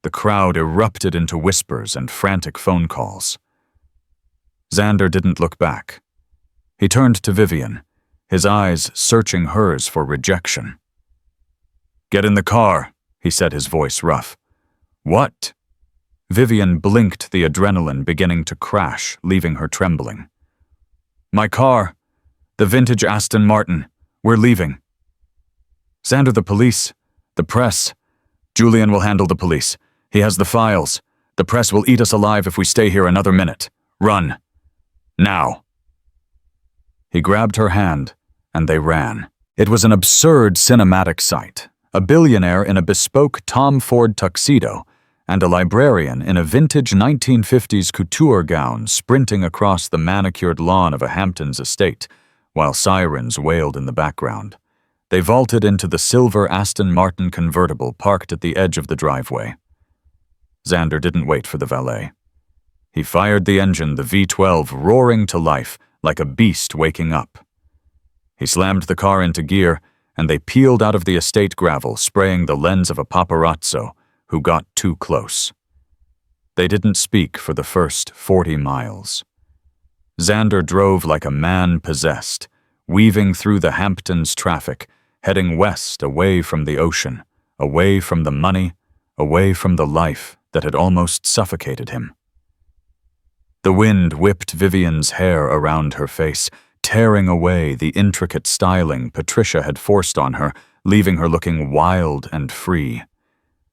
The crowd erupted into whispers and frantic phone calls. Xander didn't look back. He turned to Vivian, his eyes searching hers for rejection. "Get in the car," he said, his voice rough. "What?" Vivian blinked, the adrenaline beginning to crash, leaving her trembling. "My car. The vintage Aston Martin. We're leaving." "Xander, the police. The press. Julian will handle the police. He has the files. The press will eat us alive if we stay here another minute. Run. Now." He grabbed her hand, and they ran. It was an absurd cinematic sight. A billionaire in a bespoke Tom Ford tuxedo, and a librarian in a vintage 1950s couture gown sprinting across the manicured lawn of a Hamptons estate, while sirens wailed in the background. They vaulted into the silver Aston Martin convertible parked at the edge of the driveway. Xander didn't wait for the valet. He fired the engine, the V12 roaring to life like a beast waking up. He slammed the car into gear, and they peeled out of the estate gravel, spraying the lens of a paparazzo who got too close. They didn't speak for the first 40 miles. Xander drove like a man possessed, weaving through the Hamptons traffic, heading west away from the ocean, away from the money, away from the life that had almost suffocated him. The wind whipped Vivian's hair around her face, tearing away the intricate styling Patricia had forced on her, leaving her looking wild and free.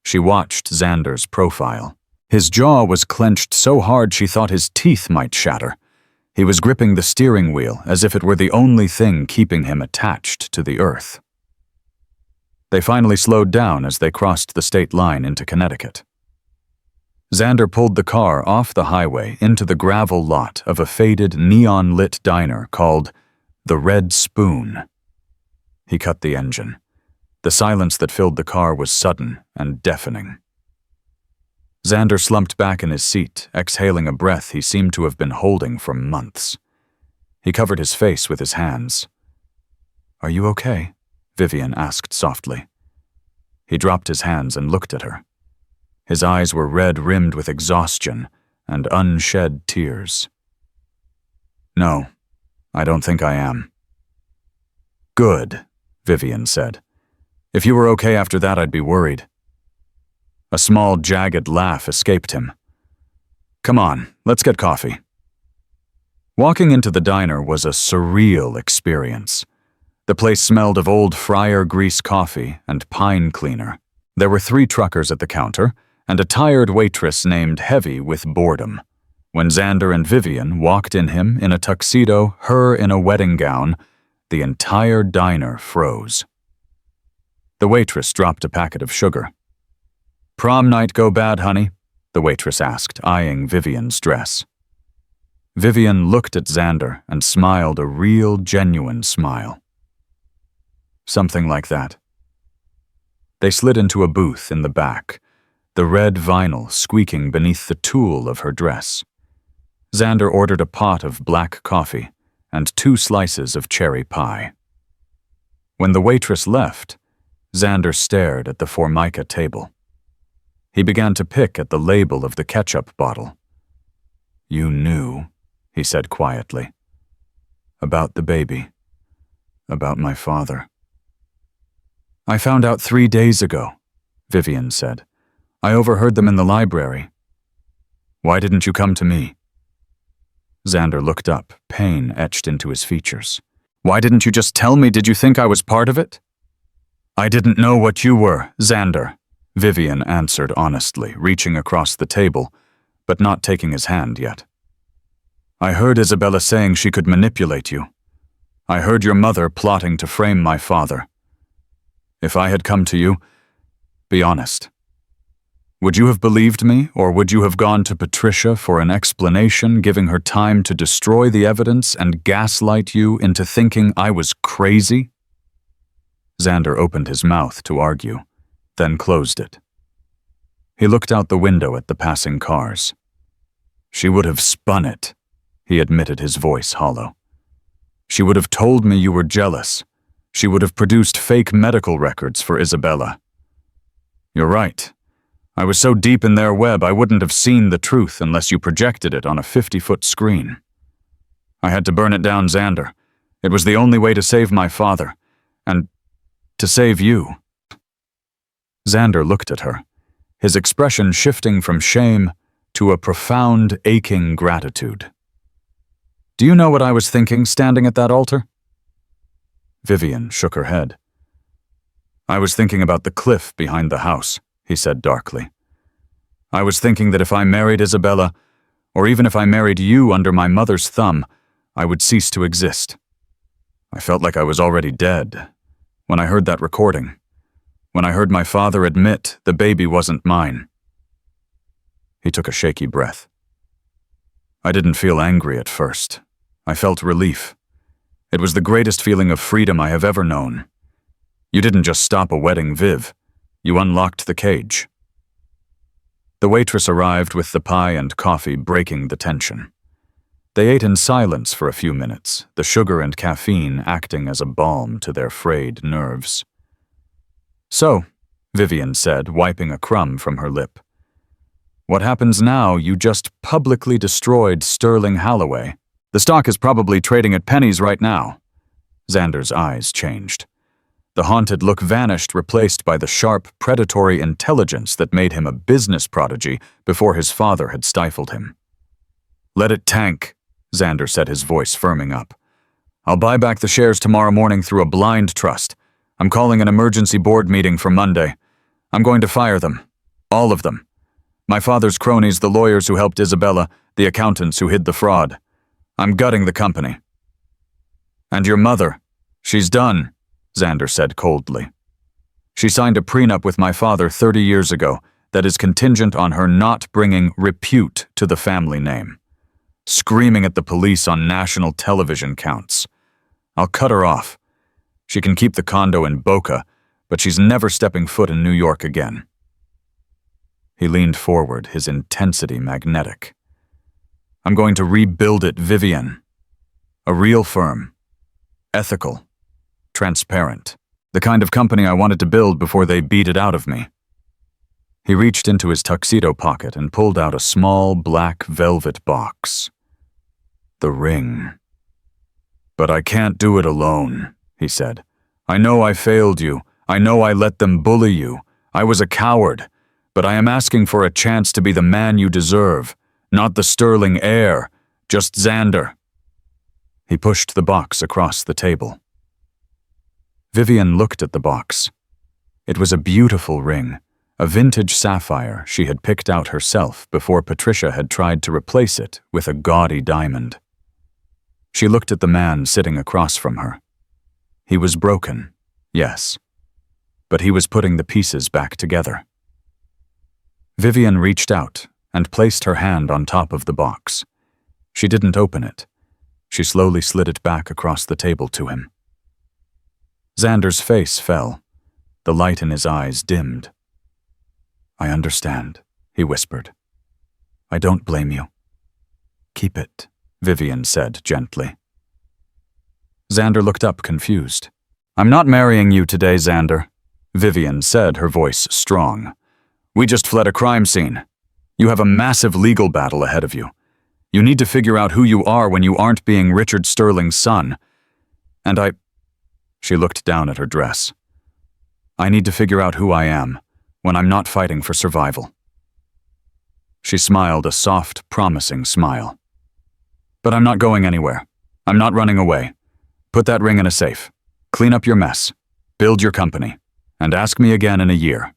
She watched Xander's profile. His jaw was clenched so hard she thought his teeth might shatter. He was gripping the steering wheel as if it were the only thing keeping him attached to the earth. They finally slowed down as they crossed the state line into Connecticut. Xander pulled the car off the highway into the gravel lot of a faded, neon-lit diner called the Red Spoon. He cut the engine. The silence that filled the car was sudden and deafening. Xander slumped back in his seat, exhaling a breath he seemed to have been holding for months. He covered his face with his hands. "Are you okay?" Vivian asked softly. He dropped his hands and looked at her. His eyes were red-rimmed with exhaustion and unshed tears. "No, I don't think I am." "Good," Vivian said. "If you were okay after that, I'd be worried." A small, jagged laugh escaped him. "Come on, let's get coffee." Walking into the diner was a surreal experience. The place smelled of old fryer grease coffee and pine cleaner. There were 3 truckers at the counter and a tired waitress named Heavy with boredom. When Xander and Vivian walked in, him in a tuxedo, her in a wedding gown, the entire diner froze. The waitress dropped a packet of sugar. "Prom night go bad, honey?" the waitress asked, eyeing Vivian's dress. Vivian looked at Xander and smiled a real, genuine smile. "Something like that." They slid into a booth in the back, the red vinyl squeaking beneath the tulle of her dress. Xander ordered a pot of black coffee and 2 slices of cherry pie. When the waitress left, Xander stared at the Formica table. He began to pick at the label of the ketchup bottle. "You knew," he said quietly. "About the baby. About my father." "I found out 3 days ago," Vivian said. "I overheard them in the library." "Why didn't you come to me?" Xander looked up, pain etched into his features. "Why didn't you just tell me? Did you think I was part of it?" "I didn't know what you were, Xander," Vivian answered honestly, reaching across the table, but not taking his hand yet. "I heard Isabella saying she could manipulate you. I heard your mother plotting to frame my father. If I had come to you, be honest. Would you have believed me, or would you have gone to Patricia for an explanation, giving her time to destroy the evidence and gaslight you into thinking I was crazy?" Xander opened his mouth to argue, then closed it. He looked out the window at the passing cars. "She would have spun it," he admitted, his voice hollow. "She would have told me you were jealous. She would have produced fake medical records for Isabella. You're right. I was so deep in their web I wouldn't have seen the truth unless you projected it on a 50-foot screen. I had to burn it down, Xander. It was the only way to save my father, and to save you." Xander looked at her, his expression shifting from shame to a profound, aching gratitude. "Do you know what I was thinking standing at that altar?" Vivian shook her head. "I was thinking about the cliff behind the house," he said darkly. "I was thinking that if I married Isabella, or even if I married you under my mother's thumb, I would cease to exist. I felt like I was already dead. When I heard that recording, when I heard my father admit the baby wasn't mine." He took a shaky breath. "I didn't feel angry at first. I felt relief. It was the greatest feeling of freedom I have ever known. You didn't just stop a wedding, Viv. You unlocked the cage." The waitress arrived with the pie and coffee, breaking the tension. They ate in silence for a few minutes, the sugar and caffeine acting as a balm to their frayed nerves. "So," Vivian said, wiping a crumb from her lip. "What happens now? You just publicly destroyed Sterling Holloway. The stock is probably trading at pennies right now." Xander's eyes changed. The haunted look vanished, replaced by the sharp, predatory intelligence that made him a business prodigy before his father had stifled him. "Let it tank," Xander said, his voice firming up. "I'll buy back the shares tomorrow morning through a blind trust. I'm calling an emergency board meeting for Monday. I'm going to fire them. All of them. My father's cronies, the lawyers who helped Isabella, the accountants who hid the fraud. I'm gutting the company." "And your mother? She's done," Xander said coldly. "She signed a prenup with my father 30 years ago that is contingent on her not bringing repute to the family name. Screaming at the police on national television counts. I'll cut her off. She can keep the condo in Boca, but she's never stepping foot in New York again." He leaned forward, his intensity magnetic. "I'm going to rebuild it, Vivian. A real firm. Ethical. Transparent. The kind of company I wanted to build before they beat it out of me." He reached into his tuxedo pocket and pulled out a small black velvet box. The ring. "But I can't do it alone," he said. "I know I failed you. I know I let them bully you. I was a coward. But I am asking for a chance to be the man you deserve. Not the Sterling heir. Just Xander." He pushed the box across the table. Vivian looked at the box. It was a beautiful ring, a vintage sapphire she had picked out herself before Patricia had tried to replace it with a gaudy diamond. She looked at the man sitting across from her. He was broken, yes, but he was putting the pieces back together. Vivian reached out and placed her hand on top of the box. She didn't open it. She slowly slid it back across the table to him. Xander's face fell. The light in his eyes dimmed. "I understand," he whispered. "I don't blame you." "Keep it," Vivian said gently. Xander looked up, confused. "I'm not marrying you today, Xander," Vivian said, her voice strong. "We just fled a crime scene. You have a massive legal battle ahead of you. You need to figure out who you are when you aren't being Richard Sterling's son. And She looked down at her dress. "I need to figure out who I am when I'm not fighting for survival." She smiled a soft, promising smile. "But I'm not going anywhere. I'm not running away. Put that ring in a safe. Clean up your mess. Build your company. And ask me again in a year."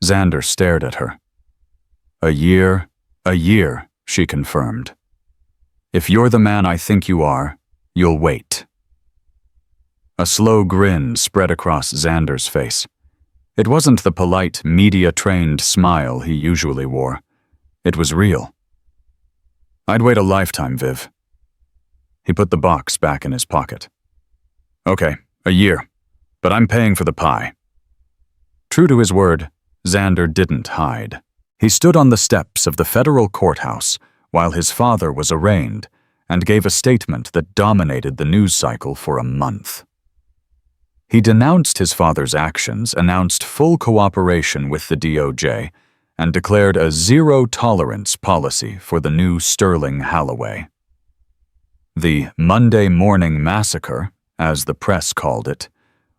Xander stared at her. A year, she confirmed. "If you're the man I think you are, you'll wait." A slow grin spread across Xander's face. It wasn't the polite, media-trained smile he usually wore. It was real. "I'd wait a lifetime, Viv." He put the box back in his pocket. "Okay, a year, but I'm paying for the pie." True to his word, Xander didn't hide. He stood on the steps of the federal courthouse while his father was arraigned and gave a statement that dominated the news cycle for a month. He denounced his father's actions, announced full cooperation with the DOJ, and declared a zero-tolerance policy for the new Sterling Holloway. The Monday morning massacre, as the press called it,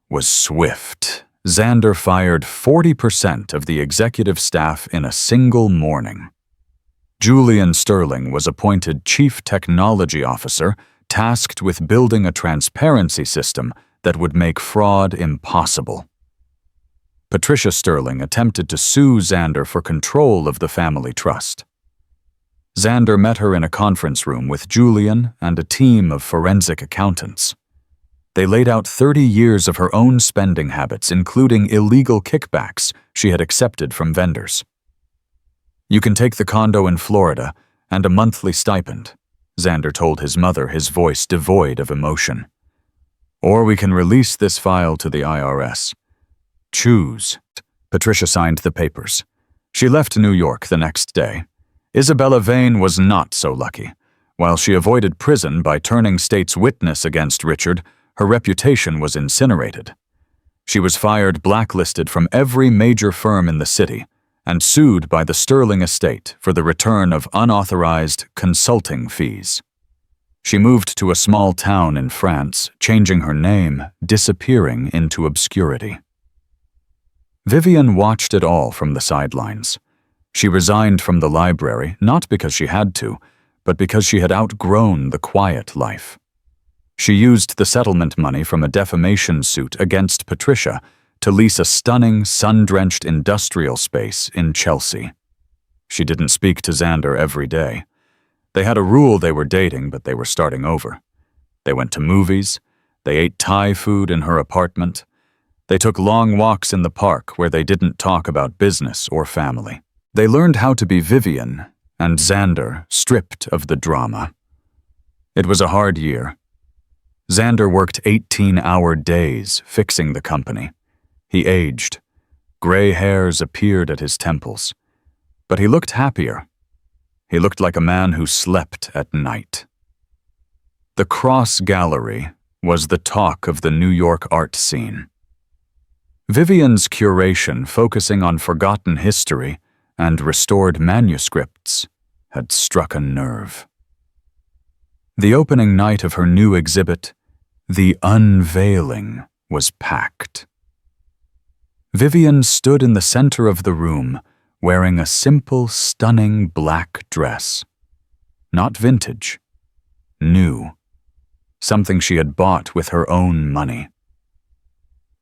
was swift. Xander fired 40% of the executive staff in a single morning. Julian Sterling was appointed Chief Technology Officer, tasked with building a transparency system that would make fraud impossible. Patricia Sterling attempted to sue Xander for control of the family trust. Xander met her in a conference room with Julian and a team of forensic accountants. They laid out 30 years of her own spending habits, including illegal kickbacks she had accepted from vendors. "You can take the condo in Florida and a monthly stipend," Xander told his mother, his voice devoid of emotion. "Or we can release this file to the IRS. Choose." Patricia signed the papers. She left New York the next day. Isabella Vane was not so lucky. While she avoided prison by turning state's witness against Richard, her reputation was incinerated. She was fired, blacklisted from every major firm in the city, and sued by the Sterling estate for the return of unauthorized consulting fees. She moved to a small town in France, changing her name, disappearing into obscurity. Vivian watched it all from the sidelines. She resigned from the library, not because she had to, but because she had outgrown the quiet life. She used the settlement money from a defamation suit against Patricia to lease a stunning, sun-drenched industrial space in Chelsea. She didn't speak to Xander every day. They had a rule they were dating, but they were starting over. They went to movies. They ate Thai food in her apartment. They took long walks in the park where they didn't talk about business or family. They learned how to be Vivian and Xander, stripped of the drama. It was a hard year. Xander worked 18-hour days fixing the company. He aged. Gray hairs appeared at his temples. But he looked happier. He looked like a man who slept at night. The Cross Gallery was the talk of the New York art scene. Vivian's curation, focusing on forgotten history and restored manuscripts, had struck a nerve. The opening night of her new exhibit, The Unveiling, was packed. Vivian stood in the center of the room, wearing a simple, stunning black dress. Not vintage. New. Something she had bought with her own money.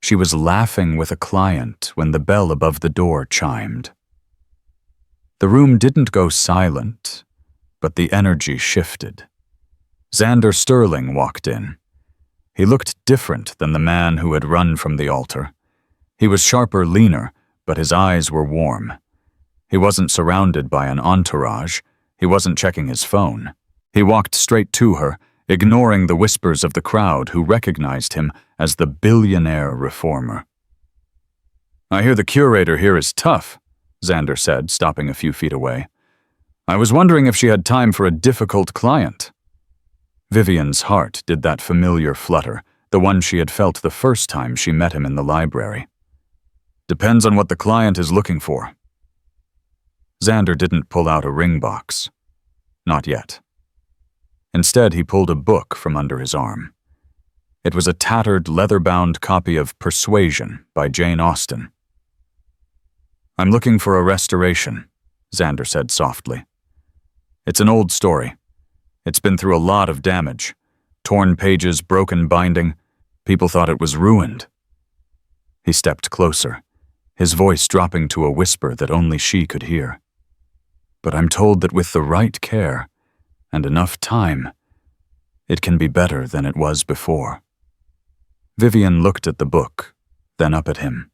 She was laughing with a client when the bell above the door chimed. The room didn't go silent, but the energy shifted. Xander Sterling walked in. He looked different than the man who had run from the altar. He was sharper, leaner, but his eyes were warm. He wasn't surrounded by an entourage. He wasn't checking his phone. He walked straight to her, ignoring the whispers of the crowd who recognized him as the billionaire reformer. "I hear the curator here is tough," Xander said, stopping a few feet away. "I was wondering if she had time for a difficult client." Vivian's heart did that familiar flutter, the one she had felt the first time she met him in the library. "Depends on what the client is looking for." Xander didn't pull out a ring box. Not yet. Instead, he pulled a book from under his arm. It was a tattered, leather-bound copy of Persuasion by Jane Austen. "I'm looking for a restoration," Xander said softly. "It's an old story. It's been through a lot of damage. Torn pages, broken binding. People thought it was ruined." He stepped closer, his voice dropping to a whisper that only she could hear. "But I'm told that with the right care and enough time, it can be better than it was before." Vivian looked at the book, then up at him.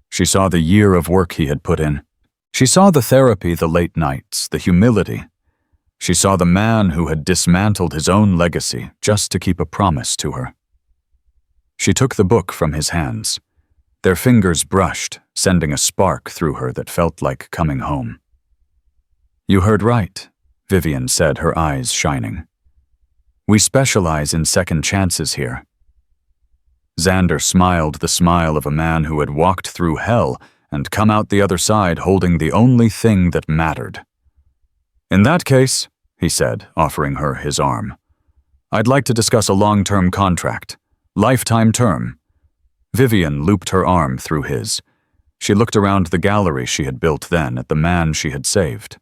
She saw the year of work he had put in. She saw the therapy, the late nights, the humility. She saw the man who had dismantled his own legacy just to keep a promise to her. She took the book from his hands. Their fingers brushed, sending a spark through her that felt like coming home. "You heard right," Vivian said, her eyes shining. "We specialize in second chances here." Xander smiled the smile of a man who had walked through hell and come out the other side holding the only thing that mattered. "In that case," he said, offering her his arm, "I'd like to discuss a long-term contract. Lifetime term." Vivian looped her arm through his. She looked around the gallery she had built then at the man she had saved.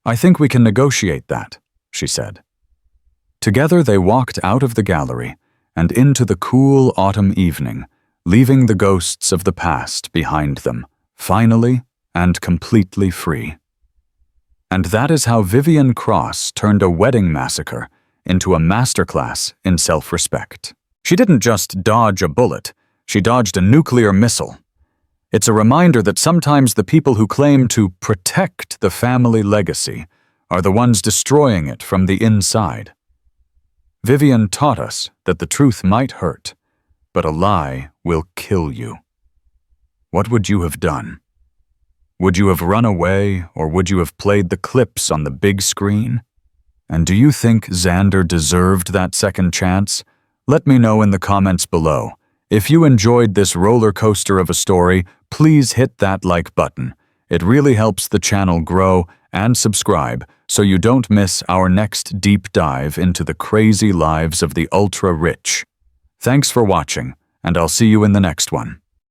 "I think we can negotiate that," she said. Together they walked out of the gallery and into the cool autumn evening, leaving the ghosts of the past behind them, finally and completely free. And that is how Vivian Cross turned a wedding massacre into a masterclass in self-respect. She didn't just dodge a bullet, she dodged a nuclear missile. It's a reminder that sometimes the people who claim to protect the family legacy are the ones destroying it from the inside. Vivian taught us that the truth might hurt, but a lie will kill you. What would you have done? Would you have run away, or would you have played the clips on the big screen? And do you think Xander deserved that second chance? Let me know in the comments below. If you enjoyed this roller coaster of a story, please hit that like button. It really helps the channel grow, and subscribe so you don't miss our next deep dive into the crazy lives of the ultra-rich. Thanks for watching, and I'll see you in the next one.